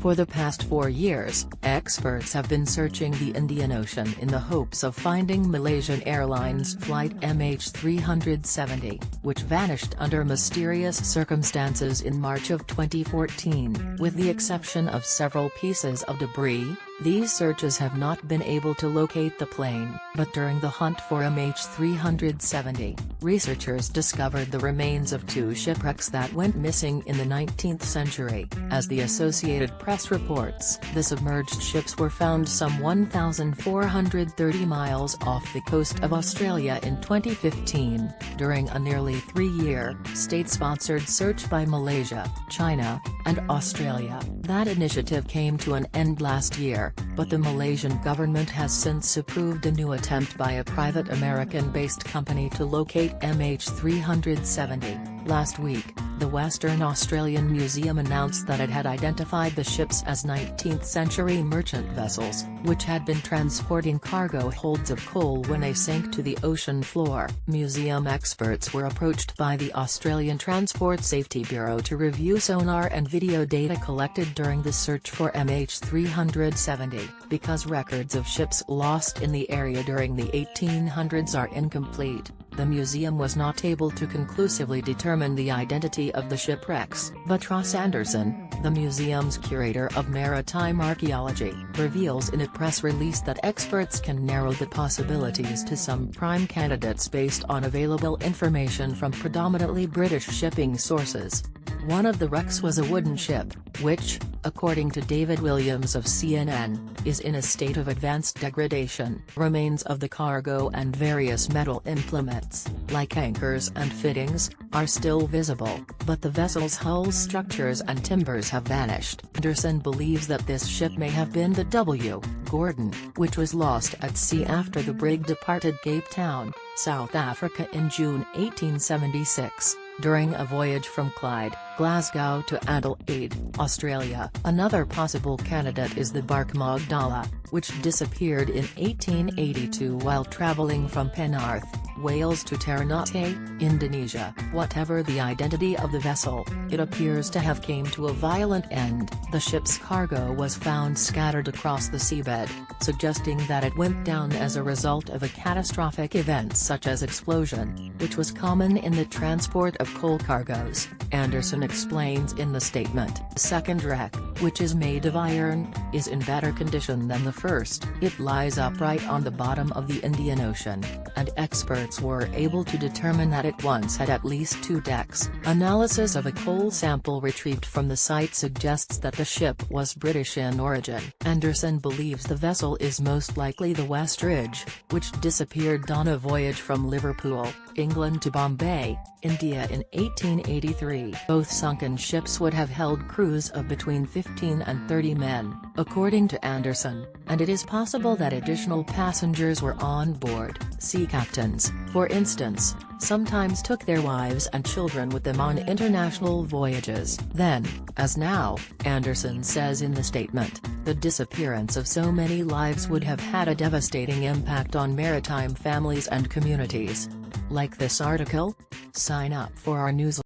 For the past 4 years, experts have been searching the Indian Ocean in the hopes of finding Malaysian Airlines flight MH370, which vanished under mysterious circumstances in March of 2014. With the exception of several pieces of debris, these searches have not been able to locate the plane. But during the hunt for MH370, researchers discovered the remains of 2 shipwrecks that went missing in the 19th century. As the Associated Press reports, the submerged ships were found some 1,430 miles off the coast of Australia in 2015, during a nearly 3-year, state-sponsored search by Malaysia, China, and Australia. That initiative came to an end last year, but the Malaysian government has since approved a new attempt by a private American-based company to locate MH370. Last week, the Western Australian Museum announced that it had identified the ships as 19th-century merchant vessels, which had been transporting cargo holds of coal when they sank to the ocean floor. Museum experts were approached by the Australian Transport Safety Bureau to review sonar and video data collected during the search for MH370, because records of ships lost in the area during the 1800s are incomplete. The museum was not able to conclusively determine the identity of the shipwrecks. But Ross Anderson, the museum's curator of maritime archaeology, reveals in a press release that experts can narrow the possibilities to some prime candidates based on available information from predominantly British shipping sources. One of the wrecks was a wooden ship, which, according to David Williams of CNN, is in a state of advanced degradation. Remains of the cargo and various metal implements, like anchors and fittings, are still visible, but the vessel's hull structures and timbers have vanished. Anderson believes that this ship may have been the W. Gordon, which was lost at sea after the brig departed Cape Town, South Africa in June 1876. During a voyage from Clyde, Glasgow to Adelaide, Australia. Another possible candidate is the bark Magdala, which disappeared in 1882 while travelling from Penarth, Wales to Ternate, Indonesia. Whatever the identity of the vessel, it appears to have came to a violent end. The ship's cargo was found scattered across the seabed, suggesting that it went down as a result of a catastrophic event such as explosion, which was common in the transport of coal cargoes, Anderson explains in the statement. The second wreck, which is made of iron, is in better condition than the first. It lies upright on the bottom of the Indian Ocean, and experts were able to determine that it once had at least 2 decks. Analysis of a coal sample retrieved from the site suggests that the ship was British in origin. Anderson believes the vessel is most likely the Westridge, which disappeared on a voyage from Liverpool, England to Bombay, India in 1883. Both sunken ships would have held crews of between 15 and 30 men, according to Anderson, and it is possible that additional passengers were on board. Sea captains, for instance, sometimes took their wives and children with them on international voyages. Then, as now, Anderson says in the statement, the disappearance of so many lives would have had a devastating impact on maritime families and communities. Like this article? Sign up for our newsletter.